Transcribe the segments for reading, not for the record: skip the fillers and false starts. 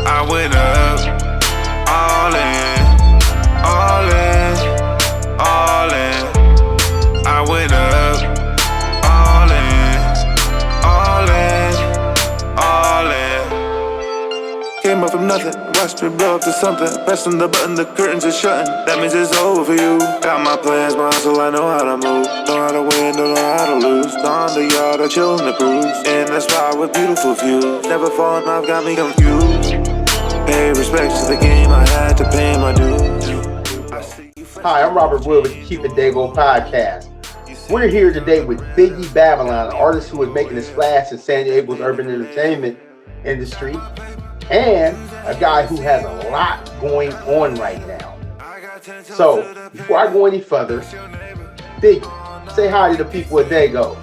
I went up, all in, all in, all in. I went up, all in, all in, all in. Came up from nothing, watched it blow up to something. Pressing the button, the curtains are shutting. That means it's over for you. Got my plans, my hustle, I know how to move. Know how to win, don't know how to lose. On the yard, I chill in the cruise. In the spot with beautiful views. Never falling off, got me confused. Pay respect to the game, I had to pay my dues. Hi, I'm Robert Wood with the Keep It Dago podcast. We're here today with Biggie Babylon, an artist who is making a splash in San Diego's urban entertainment industry, and a guy who has a lot going on right now. So, before I go any further, Biggie, say hi to the people at Dago.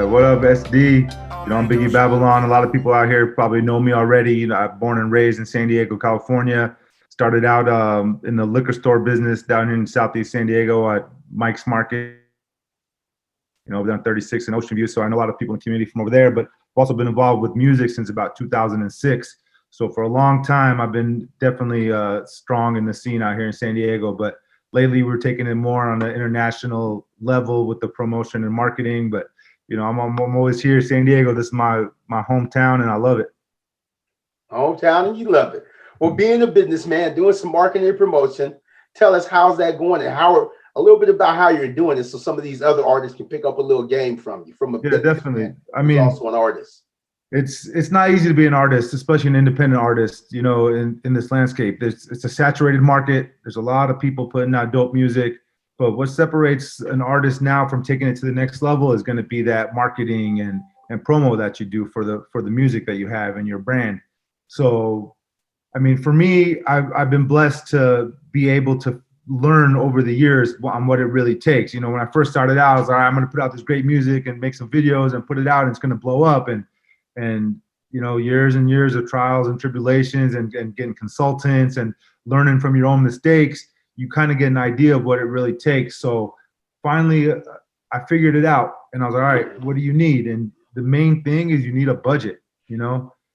What up, SD? I'm Biggie Babylon. A lot of people out here probably know me already. I'm born and raised in San Diego, California. Started out in the liquor store business down here in Southeast San Diego at Mike's Market, over there on 36 in Ocean View. So I know a lot of people in the community from over there, but I've also been involved with music since about 2006. So for a long time, I've been definitely strong in the scene out here in San Diego. But lately, we're taking it more on the international level with the promotion and marketing. But I'm always here in San Diego. This is my hometown, and I love it. Hometown, and you love it. Well, being a businessman, doing some marketing and promotion, tell us how's that going, and a little bit about how you're doing it, so some of these other artists can pick up a little game from you. Definitely. I mean, also an artist. It's not easy to be an artist, especially an independent artist. In this landscape, it's a saturated market. There's a lot of people putting out dope music. But what separates an artist now from taking it to the next level is going to be that marketing and promo that you do for the music that you have and your brand. So, I mean, for me, I've been blessed to be able to learn over the years on what it really takes. When I first started out, I was like, I'm going to put out this great music and make some videos and put it out, and it's going to blow up. And years and years of trials and tribulations and getting consultants and learning from your own mistakes, you kind of get an idea of what it really takes. So finally, I figured it out, and I was like, all right, what do you need? And the main thing is you need a budget,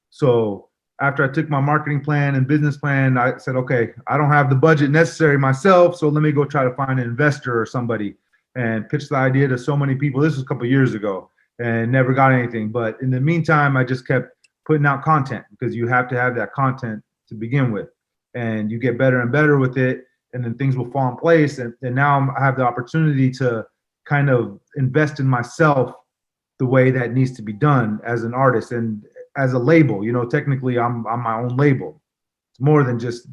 So after I took my marketing plan and business plan, I said, okay, I don't have the budget necessary myself, so let me go try to find an investor or somebody, and pitch the idea to so many people. This was a couple of years ago, and never got anything. But in the meantime, I just kept putting out content, because you have to have that content to begin with, and you get better and better with it. And then things will fall in place. And now I have the opportunity to kind of invest in myself the way that needs to be done as an artist and as a label. Technically I'm my own label. It's more than just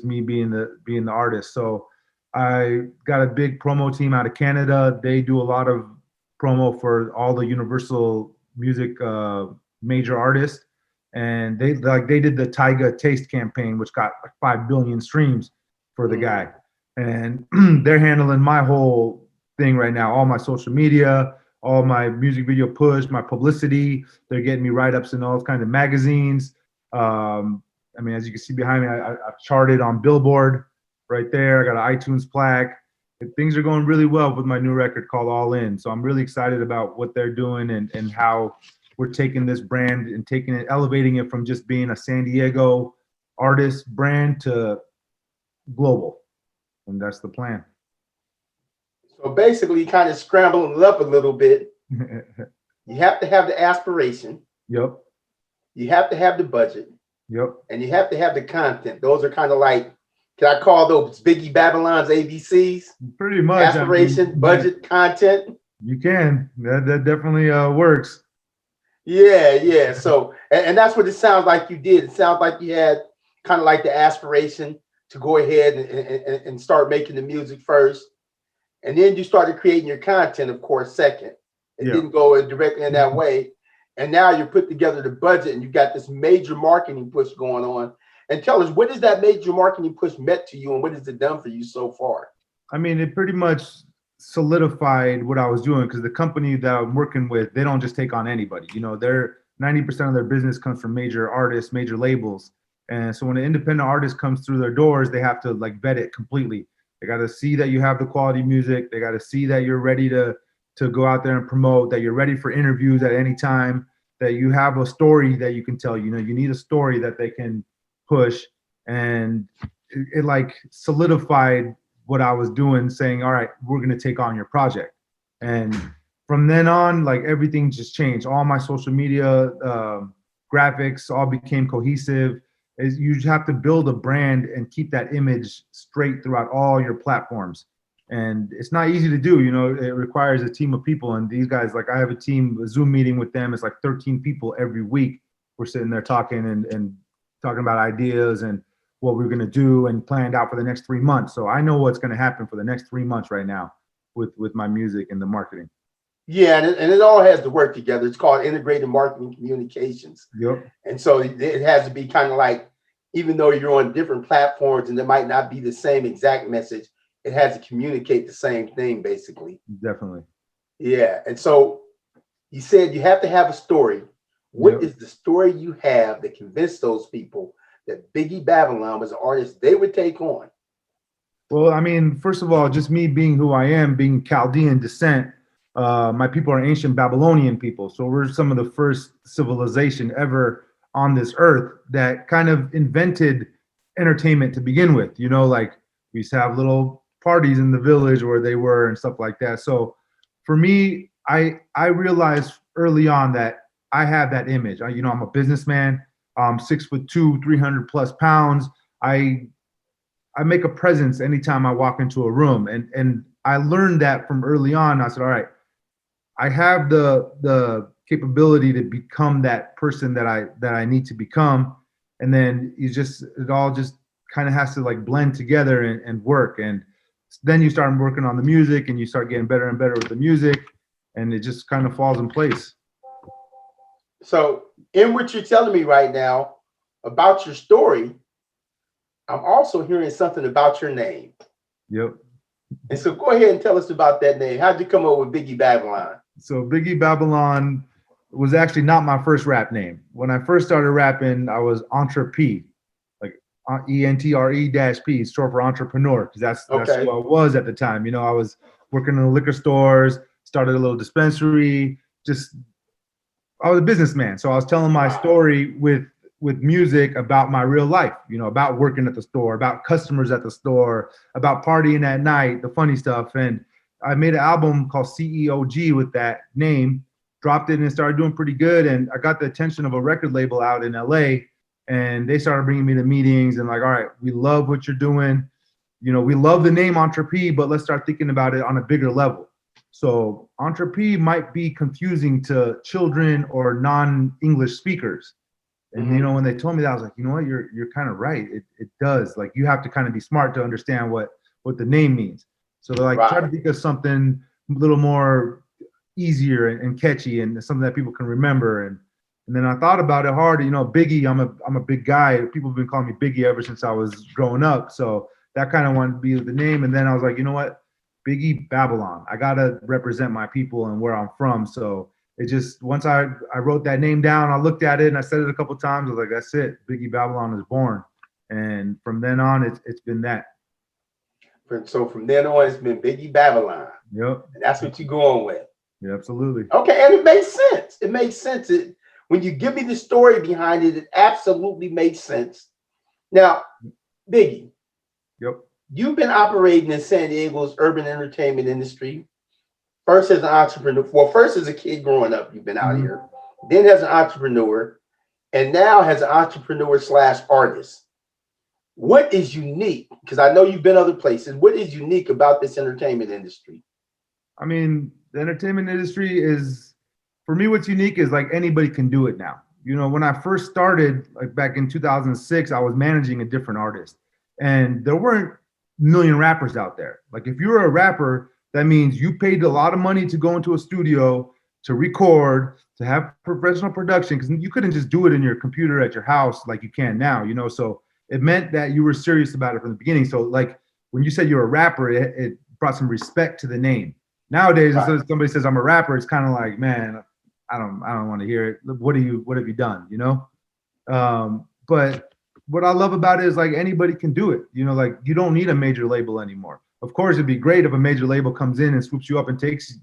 me being the artist. So I got a big promo team out of Canada. They do a lot of promo for all the Universal Music major artists. And they did the Tyga Taste campaign, which got like 5 billion streams for the guy. And they're handling my whole thing right now, all my social media, all my music video push, my publicity. They're getting me write-ups in all kinds of magazines. I mean, as you can see behind me, I've charted on Billboard right there. I got an iTunes plaque. And things are going really well with my new record called All In. So I'm really excited about what they're doing and how we're taking this brand and elevating it from just being a San Diego artist brand to global, and that's the plan. So basically, kind of scrambling it up a little bit. You have to have the aspiration. Yep. You have to have the budget. Yep. And you have to have the content. Those are kind of like, can I call those Biggie Babylon's ABCs? Pretty much. Aspiration, budget, content. You can. That definitely works. Yeah. So, and that's what it sounds like you did. It sounds like you had kind of like the aspiration to go ahead and start making the music first. And then you started creating your content, of course, second. It didn't go directly in that way. And now you put together the budget and you got this major marketing push going on. And tell us, what has that major marketing push meant to you, and what has it done for you so far? I mean, it pretty much solidified what I was doing, because the company that I'm working with, they don't just take on anybody. They're 90% of their business comes from major artists, major labels. And so when an independent artist comes through their doors, they have to vet it completely. They got to see that you have the quality music. They got to see that you're ready to go out there and promote, that you're ready for interviews at any time, that you have a story that you can tell. You need a story that they can push, and it like solidified what I was doing, saying, all right, we're going to take on your project. And from then on, like everything just changed. All my social media graphics all became cohesive. Is you have to build a brand and keep that image straight throughout all your platforms. And it's not easy to do. It requires a team of people. And these guys, like I have a team, a Zoom meeting with them. It's like 13 people every week. We're sitting there talking and talking about ideas and what we're going to do and planned out for the next 3 months. So I know what's going to happen for the next 3 months right now with my music and the marketing. Yeah, and it all has to work together. It's called integrated marketing communications. Yep. And so it has to be kind of like, even though you're on different platforms and there might not be the same exact message, it has to communicate the same thing, basically. Definitely. Yeah. And so you said you have to have a story. What is the story you have that convinced those people that Biggie Babylon was an artist they would take on? Well, I mean, first of all, just me being who I am, being Chaldean descent, my people are ancient Babylonian people. So we're some of the first civilization ever on this earth that kind of invented entertainment to begin with. Like we used to have little parties in the village where they were and stuff like that. So for me, I realized early on that I have that image. I'm a businessman. I'm 6'2", 300 plus pounds. I make a presence anytime I walk into a room, and I learned that from early on. I said, all right, I have the capability to become that person that I need to become, and then it all just kind of has to like blend together and work. And then you start working on the music, and you start getting better and better with the music, and it just kind of falls in place. So in what you're telling me right now about your story, I'm also hearing something about your name. Yep. And so go ahead and tell us about that name. How'd you come up with Biggie Babylon? So Biggie Babylon was actually not my first rap name. When I first started rapping, I was Entre P, like ENTRE-P, short for entrepreneur, because that's who I was at the time. I was working in the liquor stores, started a little dispensary, I was a businessman. So I was telling my story with music about my real life, about working at the store, about customers at the store, about partying at night, the funny stuff. And I made an album called CEOG with that name, dropped it, and it started doing pretty good. And I got the attention of a record label out in LA, and they started bringing me to meetings and like, all right, we love what you're doing. We love the name Entre P, but let's start thinking about it on a bigger level. So Entre P might be confusing to children or non-English speakers. And when they told me that, I was like, you know what, you're kind of right. It does. Like you have to kind of be smart to understand what the name means. So they're like, try to think of something a little more easier and catchy and something that people can remember. And then I thought about it hard. Biggie, I'm a big guy. People have been calling me Biggie ever since I was growing up. So that kind of wanted to be the name. And then I was like, you know what? Biggie Babylon. I gotta represent my people and where I'm from. So it just, once I wrote that name down, I looked at it and I said it a couple of times. I was like, that's it. Biggie Babylon is born. And from then on, it's been that. So from then on, it's been Biggie Babylon. Yep. And that's what you're going with. Yeah, absolutely. Okay, and it makes sense. It makes sense. When you give me the story behind it, it absolutely makes sense. Now, Biggie. Yep. You've been operating in San Diego's urban entertainment industry. First as an entrepreneur. Well, first as a kid growing up, you've been out here. Then as an entrepreneur, and now as an entrepreneur/artist. What is unique? Because I know you've been other places. What is unique about this entertainment industry? I mean, the entertainment industry is, for me, what's unique is like anybody can do it now. When I first started, like back in 2006, I was managing a different artist, and there weren't million rappers out there. Like if you're a rapper, that means you paid a lot of money to go into a studio, to record, to have professional production, because you couldn't just do it in your computer at your house like you can now, so it meant that you were serious about it from the beginning. So like when you said you're a rapper, it brought some respect to the name. Nowadays, if somebody says I'm a rapper, it's kind of like, man, I don't want to hear it. What have you done? But what I love about it is like anybody can do it. Like you don't need a major label anymore. Of course, it'd be great if a major label comes in and swoops you up and takes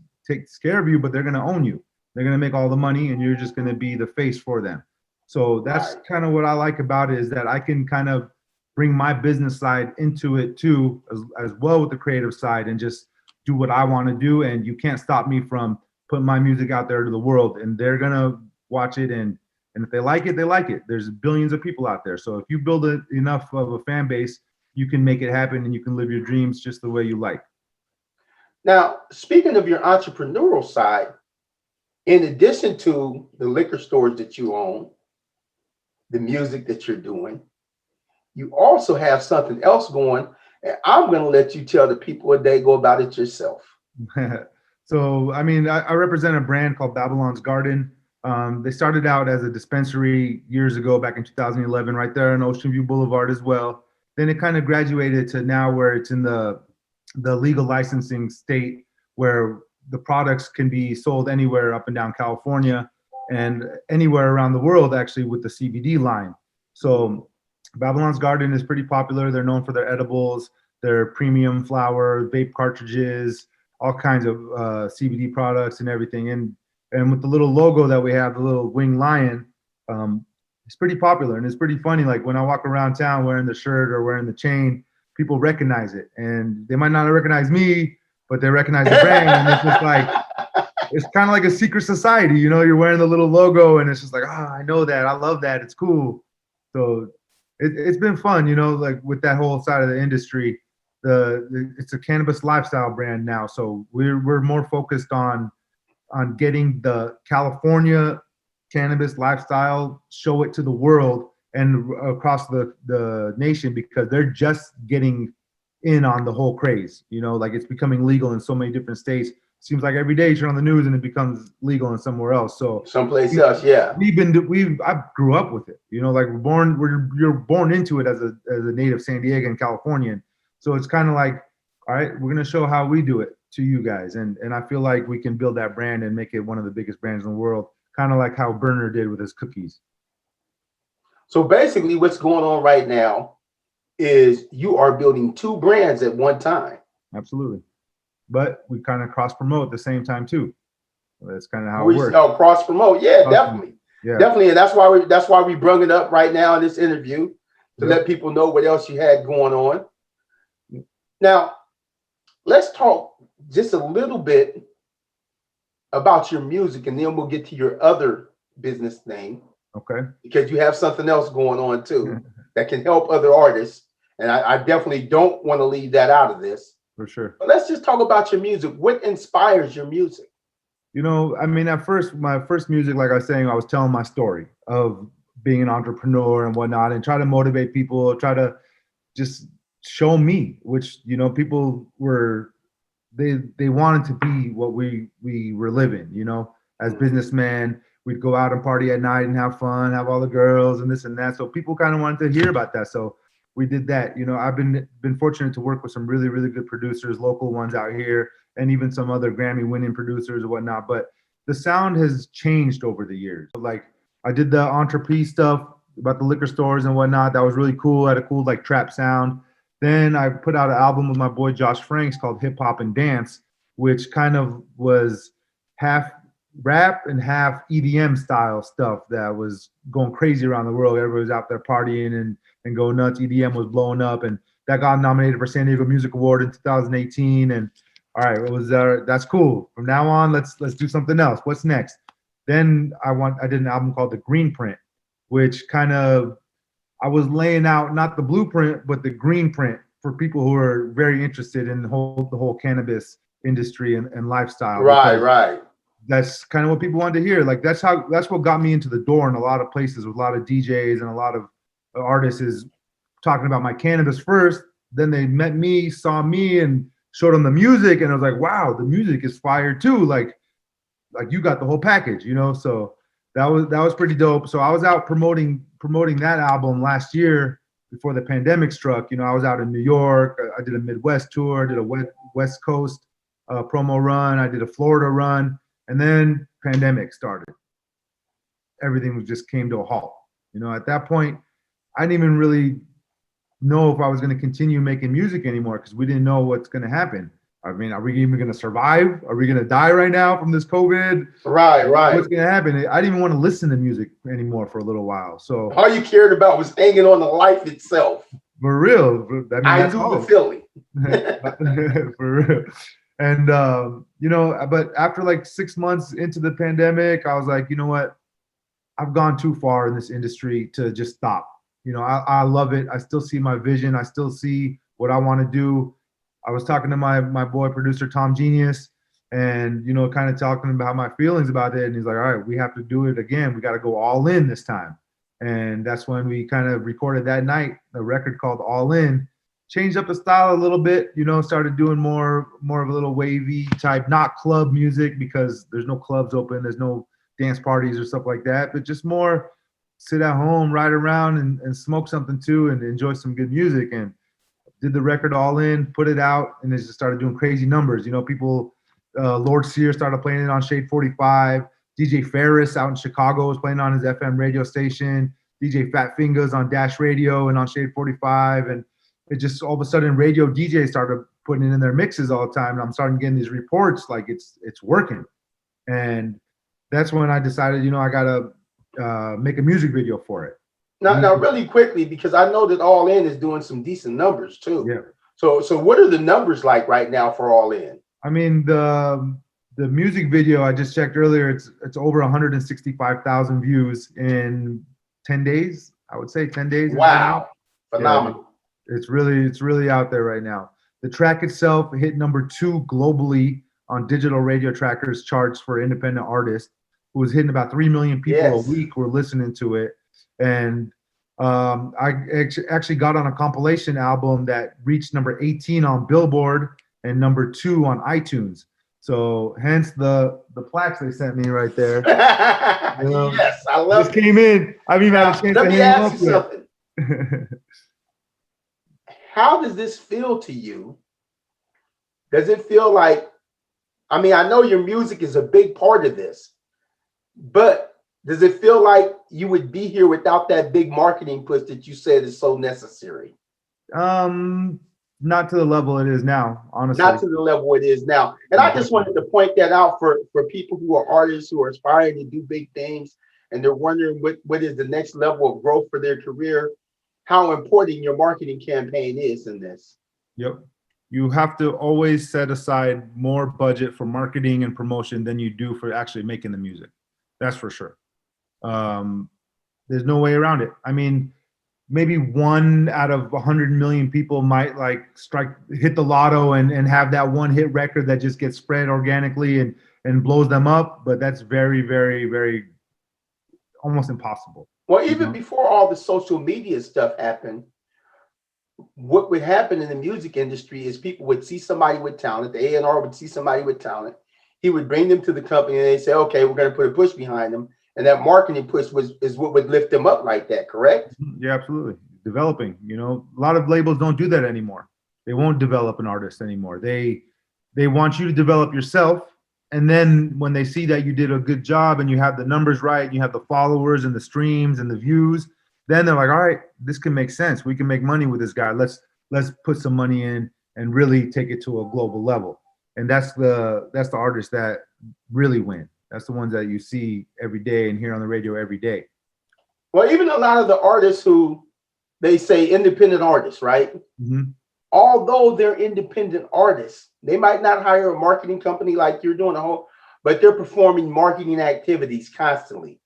care of you, but they're going to own you. They're going to make all the money and you're just going to be the face for them. So that's Right. kind of what I like about it, is that I can kind of bring my business side into it too, as well with the creative side, and just do what I want to do. And you can't stop me from putting my music out there to the world, and they're gonna watch it. And if they like it, they like it. There's billions of people out there. So if you build enough of a fan base, you can make it happen, and you can live your dreams just the way you like. Now, speaking of your entrepreneurial side, in addition to the liquor stores that you own, the music that you're doing, you also have something else going. And I'm going to let you tell the people what they go about it yourself. So, I mean, I represent a brand called Babylon's Garden. They started out as a dispensary years ago, back in 2011, right there on Ocean View Boulevard as well. Then it kind of graduated to now where it's in the legal licensing state, where the products can be sold anywhere up and down California and anywhere around the world, actually, with the CBD line. So Babylon's Garden is pretty popular. They're known for their edibles, their premium flower, vape cartridges, all kinds of CBD products and everything. And with the little logo that we have, the little winged lion, it's pretty popular, and it's pretty funny. Like when I walk around town wearing the shirt or wearing the chain, people recognize it, and they might not recognize me, but they recognize the brand. And it's just like, it's kind of like a secret society, you know. You're wearing the little logo, and it's just like, I know that, I love that, it's cool. So it's been fun, you know, like with that whole side of the industry. It's a cannabis lifestyle brand now, so we're more focused on getting the California cannabis lifestyle, show it to the world and across the nation, because they're just getting in on the whole craze. You know, like it's becoming legal in so many different states. Seems like every day you turn on the news and it becomes legal in somewhere else. So Someplace else, yeah. I grew up with it. You know, like you're born into it as a native San Diegan Californian. So it's kind of like, all right, we're gonna show how we do it to you guys, and I feel like we can build that brand and make it one of the biggest brands in the world, kind of like how Burner did with his cookies. So basically, what's going on right now is you are building two brands at one time. Absolutely. But we kind of cross promote at the same time too. That's kind of how it works. Oh, cross promote, yeah, definitely, Yeah. definitely, and that's why we brung it up right now in this interview to let people know what else you had going on. Now, let's talk just a little bit about your music, and then we'll get to your other business thing. Okay. Because you have something else going on too that can help other artists, and I definitely don't want to leave that out of this. For sure. But let's just talk about your music. What inspires your music? You know, I mean, at first, my first music, like I was saying, I was telling my story of being an entrepreneur and whatnot, and try to motivate people, try to just show me, which, you know, people were, they wanted to be what we were living, you know, as businessmen. We'd go out and party at night and have fun, have all the girls and this and that. So people kind of wanted to hear about that. So we did that. You know, I've been fortunate to work with some really, really good producers, local ones out here, and even some other Grammy winning producers and whatnot. But the sound has changed over the years. Like I did the entrepreneur stuff about the liquor stores and whatnot. That was really cool. Had a cool like trap sound. Then I put out an album with my boy Josh Franks called Hip Hop and Dance, which kind of was half rap and half EDM style stuff that was going crazy around the world. Everybody was out there partying and going nuts. EDM was blowing up, and that got nominated for San Diego Music Award in 2018. And all right, it was that's cool. From now on, let's do something else. What's next? Then I did an album called The Green Print, which kind of, I was laying out not the blueprint, but the green print for people who are very interested in the whole cannabis industry and lifestyle. Right. That's kind of what people wanted to hear. Like that's what got me into the door in a lot of places with a lot of DJs and a lot of artists, is talking about my cannabis first. Then they met me, saw me, and showed them the music, and I was like, wow, the music is fire too. Like you got the whole package, you know. So that was pretty dope. So I was out promoting that album last year before the pandemic struck. You know, I was out in New York. I did a Midwest tour, did a West Coast promo run. I did a Florida run. And then pandemic started. Everything just came to a halt. You know, at that point, I didn't even really know if I was going to continue making music anymore, because we didn't know what's going to happen. I mean, are we even going to survive? Are we going to die right now from this COVID? Right, right. What's going to happen? I didn't even want to listen to music anymore for a little while. So all you cared about was hanging on to life itself. for real, I mean, I that's knew all. the feeling. For real. And you know, but after like 6 months into the pandemic, I was like, you know what? I've gone too far in this industry to just stop. You know, I love it. I still see my vision. I still see what I want to do. I was talking to my boy producer Tom Genius, and you know, kind of talking about my feelings about it. And he's like, all right, we have to do it again. We got to go all in this time. And that's when we kind of recorded that night a record called All In. Changed up the style a little bit, you know, started doing more of a little wavy type, not club music because there's no clubs open, there's no dance parties or stuff like that, but just more sit at home, ride around and smoke something too and enjoy some good music. And did the record All In, put it out, and it just started doing crazy numbers. You know, people, Lord Sear started playing it on Shade 45. DJ Ferris out in Chicago was playing on his FM radio station. DJ Fat Fingers on Dash Radio and on Shade 45. And it just all of a sudden radio DJs started putting it in their mixes all the time. And I'm starting getting these reports like it's working. And that's when I decided, you know, I got to make a music video for it. Now, really quickly, because I know that All In is doing some decent numbers too. Yeah. So what are the numbers like right now for All In? I mean, the music video I just checked earlier, it's over 165,000 views in 10 days. I would say 10 days. Wow, phenomenal. Yeah, it's really out there right now. The track itself hit number 2 globally on digital radio trackers charts for independent artists, who was hitting about 3 million people a week were listening to it. And I actually got on a compilation album that reached number 18 on Billboard and number 2 on iTunes. So hence the plaques they sent me right there. You know, yes, I love it. Just came in. I've even had a chance let to me hang ask you up something. How does this feel to you? Does it feel like, I mean, I know your music is a big part of this, but does it feel like you would be here without that big marketing push that you said is so necessary? Not to the level it is now, honestly. Not to the level it is now. And I just wanted to point that out for people who are artists who are aspiring to do big things and they're wondering what is the next level of growth for their career, how important your marketing campaign is in this. Yep. You have to always set aside more budget for marketing and promotion than you do for actually making the music. That's for sure. There's no way around it. I mean, maybe 1 out of 100 million people might like hit the lotto and have that one hit record that just gets spread organically and blows them up. But that's very, very, very almost impossible. Well, even before all the social media stuff happened, what would happen in the music industry is people would see somebody with talent. The A&R would see somebody with talent. He would bring them to the company and they say, okay, we're going to put a push behind them. And that marketing push is what would lift them up like that, correct? Yeah, absolutely. Developing, you know, a lot of labels don't do that anymore. They won't develop an artist anymore. They want you to develop yourself. And then when they see that you did a good job and you have the numbers right, and you have the followers and the streams and the views, then they're like, all right, this can make sense. We can make money with this guy. Let's put some money in and really take it to a global level. And that's the artists that really win. That's the ones that you see every day and hear on the radio every day. Well, even a lot of the artists who they say independent artists, right? Mm-hmm. Although they're independent artists, they might not hire a marketing company like you're doing but they're performing marketing activities constantly.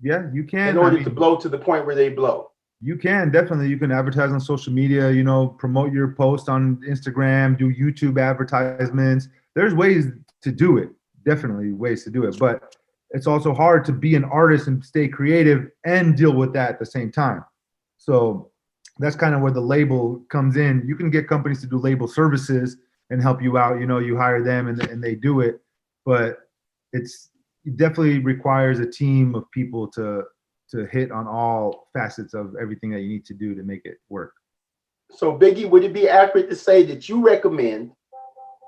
Yeah, you can. In order to blow to the point where they blow. You can, definitely. You can advertise on social media, you know, promote your post on Instagram, do YouTube advertisements. There's ways to do it. Definitely ways to do it. But it's also hard to be an artist and stay creative and deal with that at the same time. So that's kind of where the label comes in. You can get companies to do label services and help you out. You know, you hire them and they do it. But it definitely requires a team of people to hit on all facets of everything that you need to do to make it work. So Biggie, would it be accurate to say that you recommend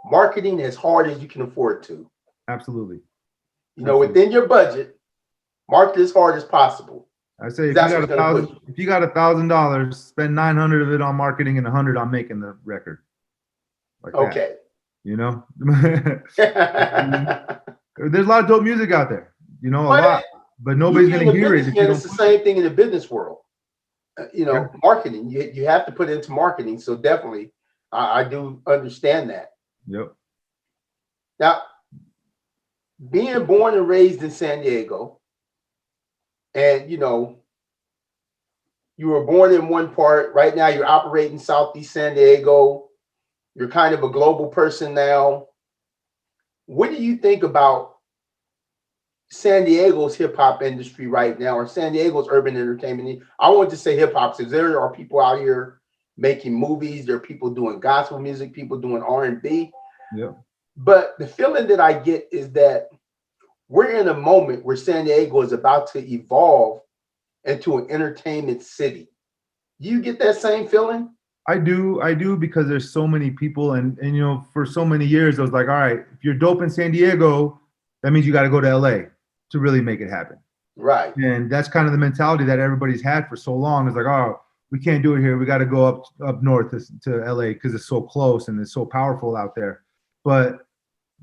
marketing as hard as you can afford to? Absolutely. You know, within your budget, market as hard as possible. I say if you got $1,000, spend 900 of it on marketing and 100 on making the record. Like okay. you know. There's a lot of dope music out there, you know, a lot, but nobody's You gonna being a hear it if you businessman, don't it's the push same it. thing in the business world. You know, Yeah. marketing. You have to put it into marketing. So definitely, I do understand that. Yep. Now, being born and raised in San Diego, and you know, you were born in one part. Right now, you're operating Southeast San Diego. You're kind of a global person now. What do you think about San Diego's hip hop industry right now, or San Diego's urban entertainment? I want to say hip hop because there are people out here making movies. There are people doing gospel music, people doing R&B. Yep. But the feeling that I get is that we're in a moment where San Diego is about to evolve into an entertainment city. Do you get that same feeling? I do because there's so many people, and you know, for so many years I was like, all right, if you're dope in San Diego, that means you got to go to LA to really make it happen. Right. And that's kind of the mentality that everybody's had for so long. It's like, oh, we can't do it here. We got to go up north to LA because it's so close and it's so powerful out there. But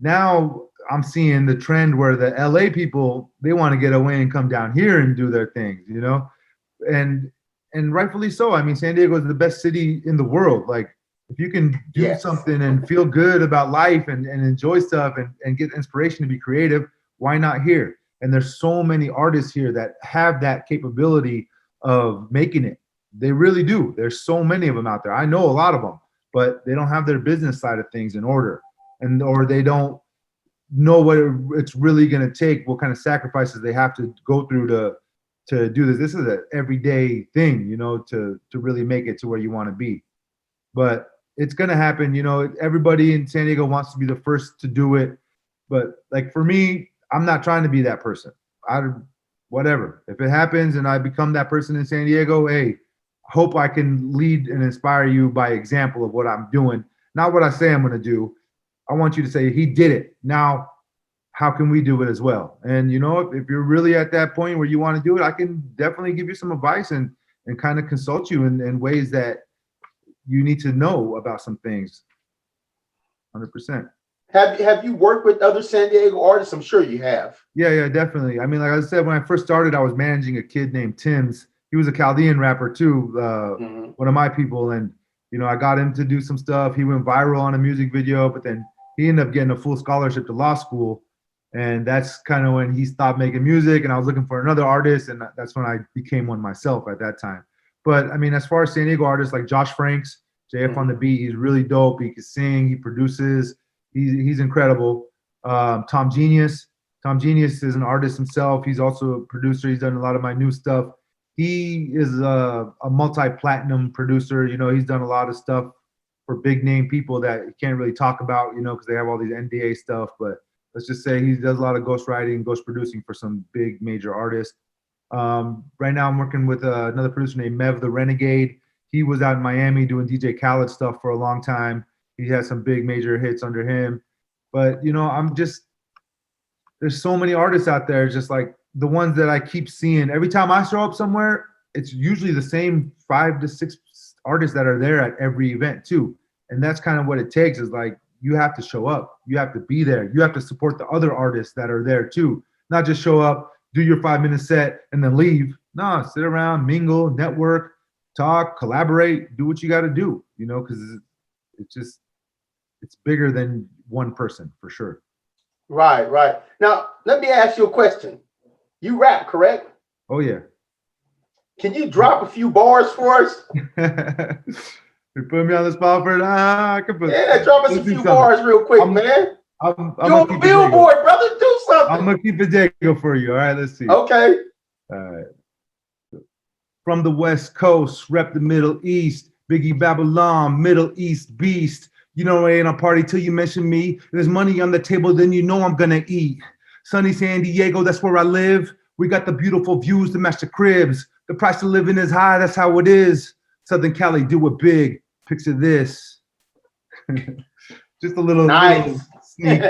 now I'm seeing the trend where the LA people, they want to get away and come down here and do their things, you know? And rightfully so. I mean, San Diego is the best city in the world. Like, if you can do Yes. something and feel good about life and enjoy stuff and get inspiration to be creative, why not here? And there's so many artists here that have that capability of making it. They really do. There's so many of them out there. I know a lot of them, but they don't have their business side of things in order, and or they don't know what it's really going to take, what kind of sacrifices they have to go through to do this. This is an everyday thing, you know, to really make it to where you want to be. But it's going to happen. You know, everybody in San Diego wants to be the first to do it. But like for me, I'm not trying to be that person. Whatever. If it happens and I become that person in San Diego, hey, hope I can lead and inspire you by example of what I'm doing. Not what I say I'm going to do. I want you to say, he did it. Now, how can we do it as well? And, you know, if you're really at that point where you want to do it, I can definitely give you some advice and kind of consult you in ways that you need to know about some things. 100%. Have you worked with other San Diego artists? I'm sure you have. Yeah, definitely. I mean, like I said, when I first started, I was managing a kid named Tim's. He was a Chaldean rapper too, one of my people. And, you know, I got him to do some stuff. He went viral on a music video, but then he ended up getting a full scholarship to law school. And that's kind of when he stopped making music, and I was looking for another artist, and that's when I became one myself at that time. But I mean, as far as San Diego artists like Josh Franks, JF on the beat, he's really dope. He can sing, he produces, he's incredible. Tom Genius is an artist himself. He's also a producer. He's done a lot of my new stuff. He is a multi-platinum producer. You know, he's done a lot of stuff for big name people that you can't really talk about, you know, because they have all these NDA stuff. But let's just say he does a lot of ghostwriting, ghost producing for some big major artists. Right now I'm working with another producer named Mev the Renegade. He was out in Miami doing DJ Khaled stuff for a long time. He has some big major hits under him. But, you know, there's so many artists out there, just like the ones that I keep seeing. Every time I show up somewhere, it's usually the same 5 to 6 artists that are there at every event too. And that's kind of what it takes, is like, you have to show up. You have to be there. You have to support the other artists that are there too. Not just show up, do your 5-minute set, and then leave. No, sit around, mingle, network, talk, collaborate, do what you got to do, you know, because it's bigger than one person for sure. Right. Now, let me ask you a question. You rap, correct? Oh, yeah. Can you drop a few bars for us? You put me on the spot for it. I can put. Yeah, drop us a few bars real quick, man. I'm You're on Billboard, brother. Do something. I'm gonna keep it Jago for you. All right, let's see. Okay. All right. From the West Coast, rep the Middle East. Biggie Babylon, Middle East beast. You know I ain't a party till you mention me. There's money on the table, then you know I'm gonna eat. Sunny San Diego, that's where I live. We got the beautiful views to match the cribs. The price of living is high, that's how it is. Southern Cali, do it big. Picture this. Just a little, nice. Little sneak,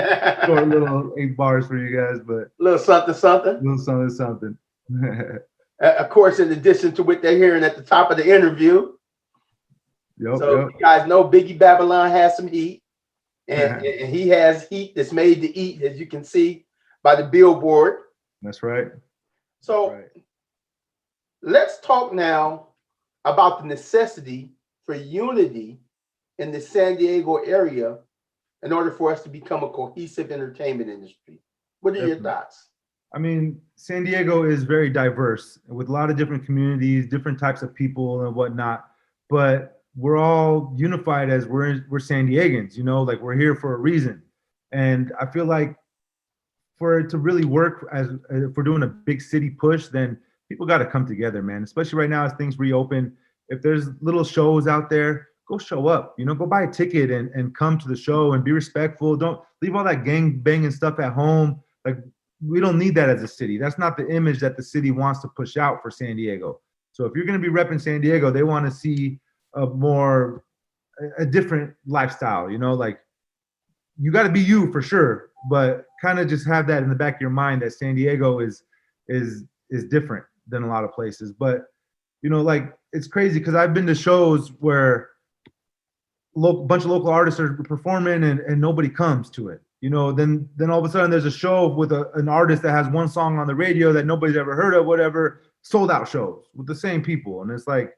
short little 8 bars for you guys, but little something. Little something. Of course, in addition to what they're hearing at the top of the interview. Yep, so you guys know Biggie Babylon has some heat. and he has heat that's made to eat, as you can see by the billboard. That's right. So let's talk now about the necessity for unity in the San Diego area in order for us to become a cohesive entertainment industry. What are your thoughts? I mean, San Diego is very diverse with a lot of different communities, different types of people and whatnot. But we're all unified as we're San Diegans, you know, like we're here for a reason. And I feel like for it to really work, as if we're doing a big city push, then people got to come together, man. Especially right now as things reopen. If there's little shows out there, go show up. You know, go buy a ticket and come to the show and be respectful. Don't leave all that gang banging stuff at home. Like, we don't need that as a city. That's not the image that the city wants to push out for San Diego. So if you're going to be repping San Diego, they want to see a different lifestyle. You know, like, you got to be you for sure, but kind of just have that in the back of your mind that San Diego is different than a lot of places. But you know, like, it's crazy because I've been to shows where bunch of local artists are performing and nobody comes to it. You know, then all of a sudden there's a show with an artist that has one song on the radio that nobody's ever heard of, whatever, sold out shows with the same people. And it's like,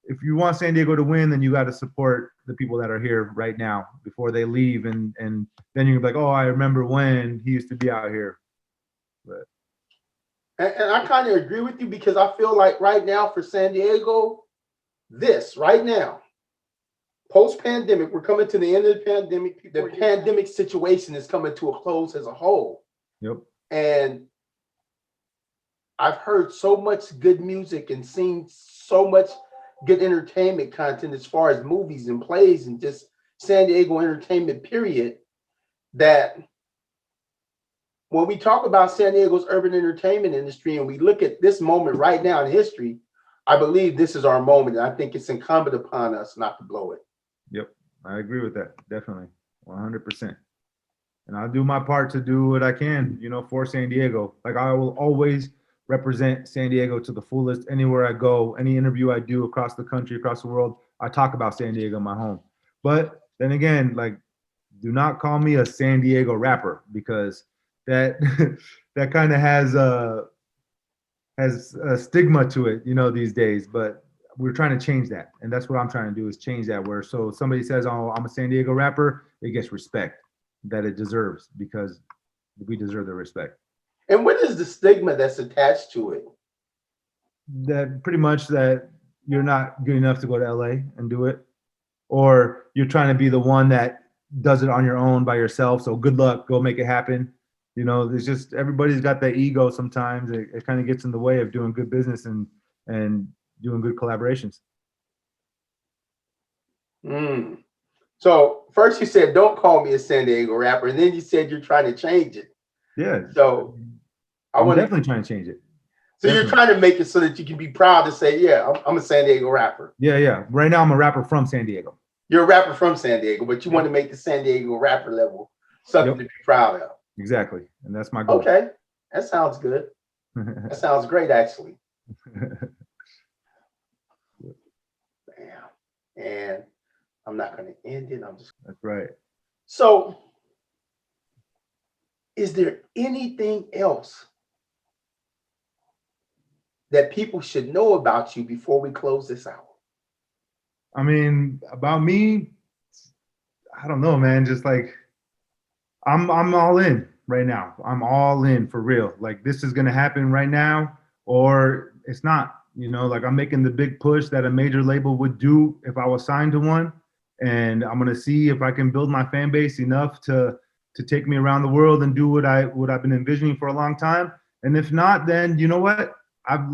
if you want San Diego to win, then you got to support the people that are here right now before they leave. And then you're like, oh, I remember when he used to be out here. But and I kind of agree with you because I feel like right now for San Diego, right now, post-pandemic, we're coming to the end of the pandemic. The pandemic situation is coming to a close as a whole. Yep. And I've heard so much good music and seen so much good entertainment content as far as movies and plays and just San Diego entertainment, period, that when we talk about San Diego's urban entertainment industry and we look at this moment right now in history, I believe this is our moment. And I think it's incumbent upon us not to blow it. Yep, I agree with that. Definitely, 100%. And I'll do my part to do what I can, you know, for San Diego. Like, I will always represent San Diego to the fullest anywhere I go. Any interview I do across the country, across the world, I talk about San Diego, my home. But then again, like, do not call me a San Diego rapper because that that kind of has a stigma to it, you know, these days. But we're trying to change that, and that's what I'm trying to do, is change that. Where so somebody says, "Oh, I'm a San Diego rapper," it gets respect that it deserves because we deserve the respect. And what is the stigma that's attached to it? That pretty much that you're not good enough to go to LA and do it, or you're trying to be the one that does it on your own by yourself. So good luck, go make it happen. You know, there's just, everybody's got that ego sometimes. It kind of gets in the way of doing good business and doing good collaborations. So first you said, don't call me a San Diego rapper. And then you said you're trying to change it. Yeah. So I'm definitely trying to change it. So definitely. You're trying to make it so that you can be proud to say, yeah, I'm a San Diego rapper. Yeah. Right now I'm a rapper from San Diego. You're a rapper from San Diego, but you want to make the San Diego rapper level something to be proud of. Exactly. And that's my goal. Okay. That sounds good. That sounds great, actually. Bam. And I'm not going to end it. That's right. So, is there anything else that people should know about you before we close this out? I mean, about me, I don't know, man. Just like, I'm all in right now. I'm all in for real. Like, this is gonna happen right now, or it's not. You know, like, I'm making the big push that a major label would do if I was signed to one, and I'm gonna see if I can build my fan base enough to take me around the world and do what I've been envisioning for a long time. And if not, then you know what? I've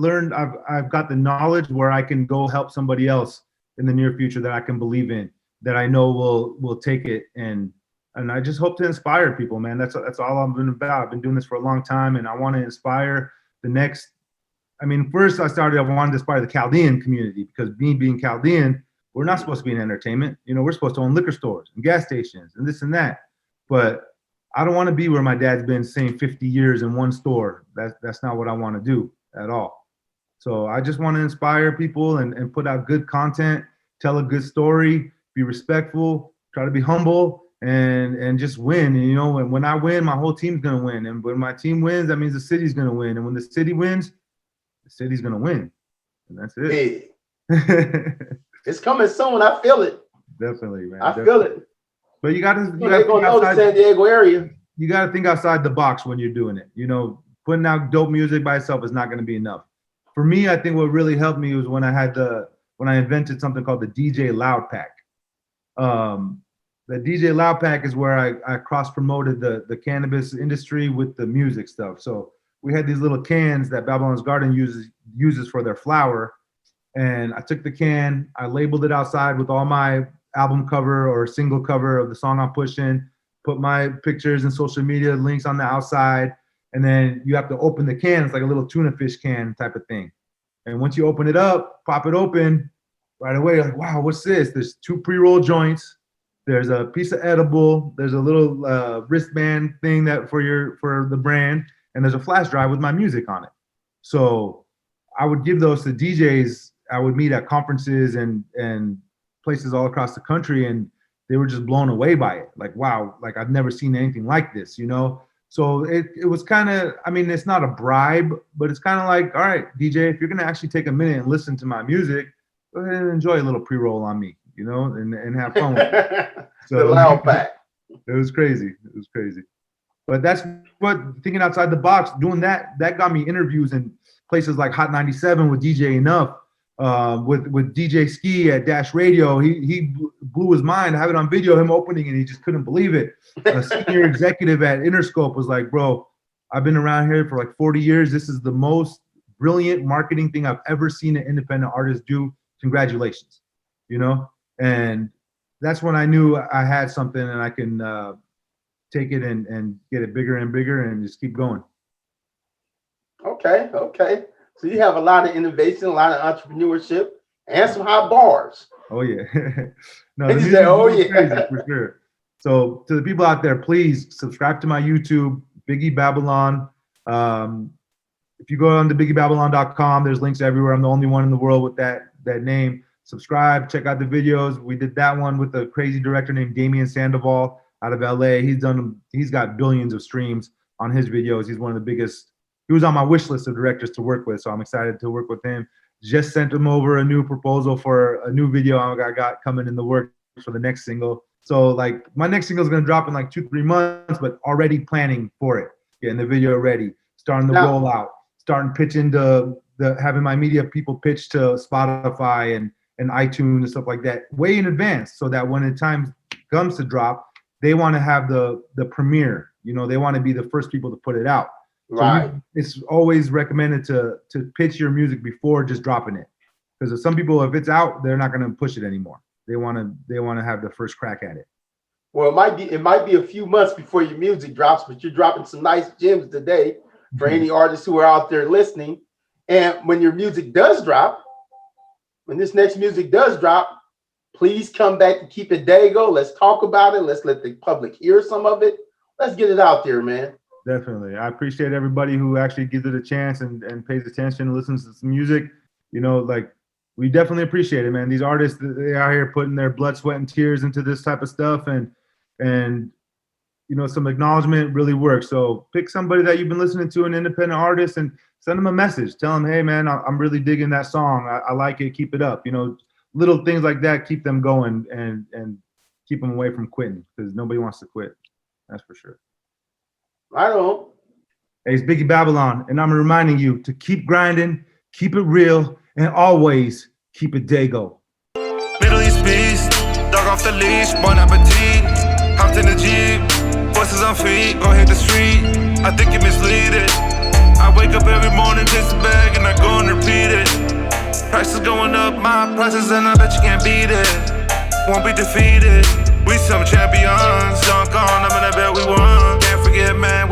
got the knowledge where I can go help somebody else in the near future that I can believe in, that I know will take it. And I just hope to inspire people, man. That's all I've been about. I've been doing this for a long time, and I want to inspire the next. I mean, first I wanted to inspire the Chaldean community, because me being Chaldean, we're not supposed to be in entertainment. You know, we're supposed to own liquor stores and gas stations and this and that. But I don't want to be where my dad's been saying 50 years in one store. That's not what I want to do at all. So I just want to inspire people and put out good content, tell a good story, be respectful, try to be humble, and just win. And, you know, when I win, my whole team's gonna win. And when my team wins, that means the city's gonna win. And when the city wins, the city's gonna win. And that's it. Hey, it's coming soon. I feel it. Definitely, man. I feel it. But you gotta They're gonna know the San Diego area. You gotta think outside the box when you're doing it. You know, putting out dope music by itself is not gonna be enough. For me, I think what really helped me was when I invented something called the DJ Loud Pack. The DJ Loud Pack is where I cross-promoted the cannabis industry with the music stuff. So we had these little cans that Babylon's Garden uses for their flower. And I took the can, I labeled it outside with all my album cover or single cover of the song I'm pushing, put my pictures and social media links on the outside. And then you have to open the can. It's like a little tuna fish can type of thing. And once you open it up, pop it open, right away, you're like, wow, what's this? There's 2 pre-roll joints. There's a piece of edible. There's a little wristband thing for the brand. And there's a flash drive with my music on it. So I would give those to DJs. I would meet at conferences and places all across the country, and they were just blown away by it. Like, wow, like I've never seen anything like this, you know? So it was kind of, I mean, it's not a bribe, but it's kind of like, all right, DJ, if you're going to actually take a minute and listen to my music, go ahead and enjoy a little pre-roll on me, you know, and have fun with it. So the Loud Pack. It was crazy. It was crazy. But that's what, thinking outside the box, doing that got me interviews in places like Hot 97 with DJ Enough, with DJ Ski at Dash Radio. He blew his mind. I have it on video, him opening, and he just couldn't believe it. A senior executive at Interscope was like, bro, I've been around here for like 40 years. This is the most brilliant marketing thing I've ever seen an independent artist do. Congratulations, you know? And that's when I knew I had something and I can take it and get it bigger and bigger and just keep going. Okay. So you have a lot of innovation, a lot of entrepreneurship, and some hot bars. Oh yeah. No, He said, oh yeah, crazy, for sure. So to the people out there, please subscribe to my YouTube, Biggie Babylon. If you go on to BiggieBabylon.com, there's links everywhere. I'm the only one in the world with that name. Subscribe, check out the videos. We did that one with a crazy director named Damian Sandoval out of LA. He's got billions of streams on his videos. He's one of the biggest. He was on my wish list of directors to work with, so I'm excited to work with him. Just sent him over a new proposal for a new video I got coming in the works for the next single. So like my next single is gonna drop in like 2-3 months, but already planning for it, getting the video ready, starting the rollout, starting pitching having my media people pitch to Spotify and iTunes and stuff like that way in advance, so that when the time comes to drop, they want to have the premiere. You know, they want to be the first people to put it out. Right. So it's always recommended to pitch your music before just dropping it, because some people, if it's out, they're not going to push it anymore. They want to have the first crack at it. Well, it might be a few months before your music drops, but you're dropping some nice gems today for any artists who are out there listening. And when your music does drop, when this next music does drop, please come back to Keep It Dago. Let's talk about it. Let's let the public hear some of it. Let's get it out there, man. Definitely. I appreciate everybody who actually gives it a chance and pays attention and listens to some music. You know, like, we definitely appreciate it, man. These artists, they are here putting their blood, sweat, and tears into this type of stuff, and you know, some acknowledgement really works. So pick somebody that you've been listening to, an independent artist, and send them a message. Tell them, hey, man, I'm really digging that song. I like it. Keep it up. You know, little things like that keep them going and keep them away from quitting, because nobody wants to quit. That's for sure. Right on. Hey, it's Biggie Babylon, and I'm reminding you to keep grinding, keep it real, and always keep it Dago. Middle East beast, dog off the leash, bon appetit. Hopped in the Jeep, voices on feet, go hit the street. I think you misleading. I wake up every morning, taste the bag, and I go and repeat it. Prices going up, my prices, and I bet you can't beat it. Won't be defeated. We some champions, dunk on them, and I bet we won. Can't forget, man.